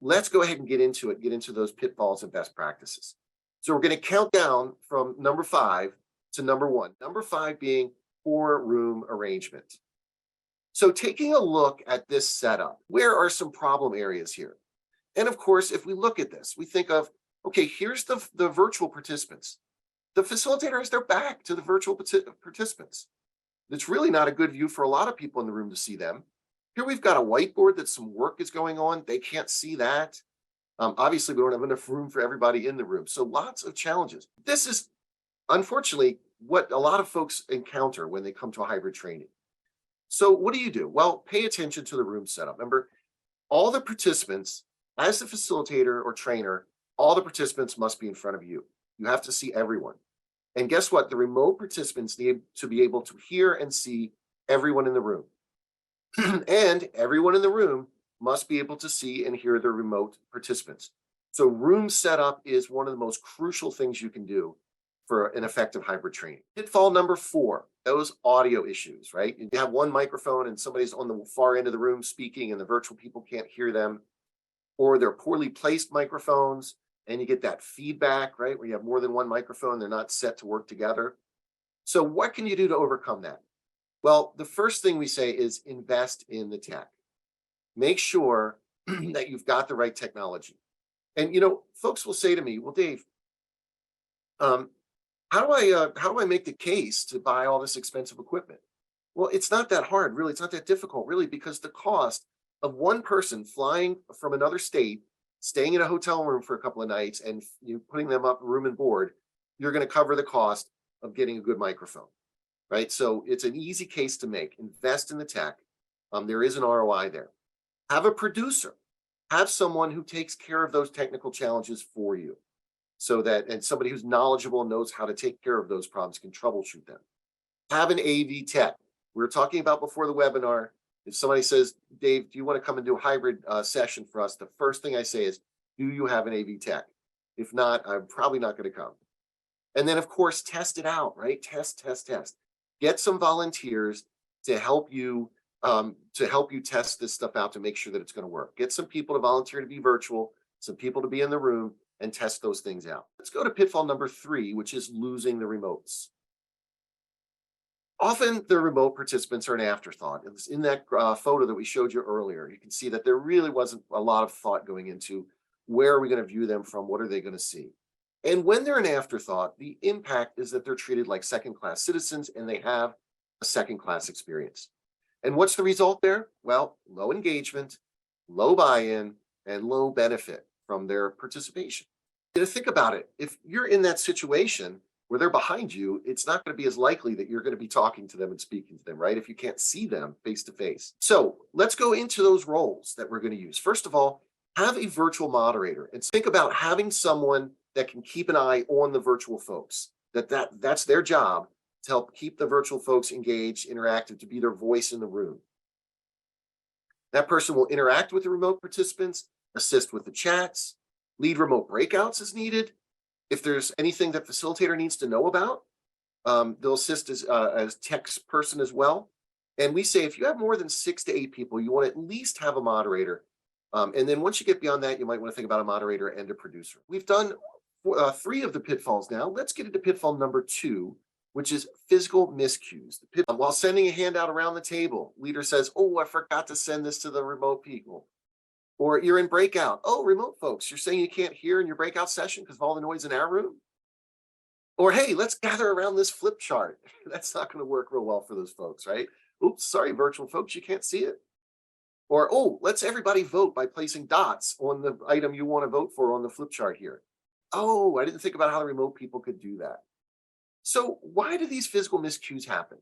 let's go ahead and get into it, get into those pitfalls and best practices. So we're going to count down from number 5 to number 1. Number 5 being poor room arrangement. So taking a look at this setup, where are some problem areas here? And of course, if we look at this, we think of, okay, here's the virtual participants. The facilitator has their back to the virtual participants. It's really not a good view for a lot of people in the room to see them. Here we've got a whiteboard that some work is going on. They can't see that. Obviously, we don't have enough room for everybody in the room. So lots of challenges. This is, unfortunately, what a lot of folks encounter when they come to a hybrid training. So what do? Well, pay attention to the room setup. Remember, all the participants, as the facilitator or trainer, all the participants must be in front of you. You have to see everyone. And guess what? The remote participants need to be able to hear and see everyone in the room. And everyone in the room must be able to see and hear the remote participants. So room setup is one of the most crucial things you can do for an effective hybrid training. Pitfall number 4, those audio issues, right? You have one microphone and somebody's on the far end of the room speaking and the virtual people can't hear them, or they're poorly placed microphones and you get that feedback, right? Where you have more than one microphone, they're not set to work together. So what can you do to overcome that? Well, the first thing we say is invest in the tech. Make sure that you've got the right technology. And, folks will say to me, well, Dave, how do I make the case to buy all this expensive equipment? Well, it's not that hard, really. It's not that difficult, really, because the cost of one person flying from another state, staying in a hotel room for a couple of nights, and putting them up room and board, you're going to cover the cost of getting a good microphone, right? So it's an easy case to make. Invest in the tech. There is an ROI there. Have a producer. Have someone who takes care of those technical challenges for you, and somebody who's knowledgeable and knows how to take care of those problems, can troubleshoot them. Have an AV tech. We were talking about before the webinar. If somebody says, Dave, do you want to come and do a hybrid session for us? The first thing I say is, do you have an AV tech? If not, I'm probably not going to come. And then, of course, test it out, right? Test. Get some volunteers to help you test this stuff out to make sure that it's going to work. Get some people to volunteer to be virtual, some people to be in the room, and test those things out. Let's go to pitfall number 3, which is losing the remotes. Often the remote participants are an afterthought. In that photo that we showed you earlier, you can see that there really wasn't a lot of thought going into where are we going to view them from, what are they going to see? And when they're an afterthought, the impact is that they're treated like second-class citizens and they have a second-class experience. And what's the result there? Well, low engagement, low buy-in, and low benefit from their participation. Think about it. If you're in that situation where they're behind you, it's not going to be as likely that you're going to be talking to them and speaking to them, right? If you can't see them face to face. So let's go into those roles that we're going to use. First of all, have a virtual moderator and think about having someone that can keep an eye on the virtual folks. That's their job, to help keep the virtual folks engaged, interactive, to be their voice in the room. That person will interact with the remote participants, assist with the chats, lead remote breakouts as needed. If there's anything that facilitator needs to know about, they'll assist as tech person as well. And we say if you have more than 6 to 8 people, you want to at least have a moderator. And then once you get beyond that, you might want to think about a moderator and a producer. We've done 3 of the pitfalls now. Let's get into pitfall number 2, which is physical miscues. While sending a handout around the table, leader says, oh, I forgot to send this to the remote people. Or you're in breakout. Oh, remote folks, you're saying you can't hear in your breakout session because of all the noise in our room? Or, hey, let's gather around this flip chart. That's not going to work real well for those folks, right? Oops, sorry, virtual folks, you can't see it. Or, oh, let's everybody vote by placing dots on the item you want to vote for on the flip chart here. Oh, I didn't think about how the remote people could do that. So why do these physical miscues happen?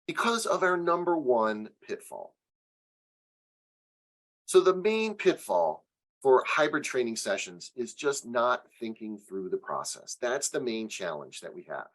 Because of our number 1 pitfall. So the main pitfall for hybrid training sessions is just not thinking through the process. That's the main challenge that we have.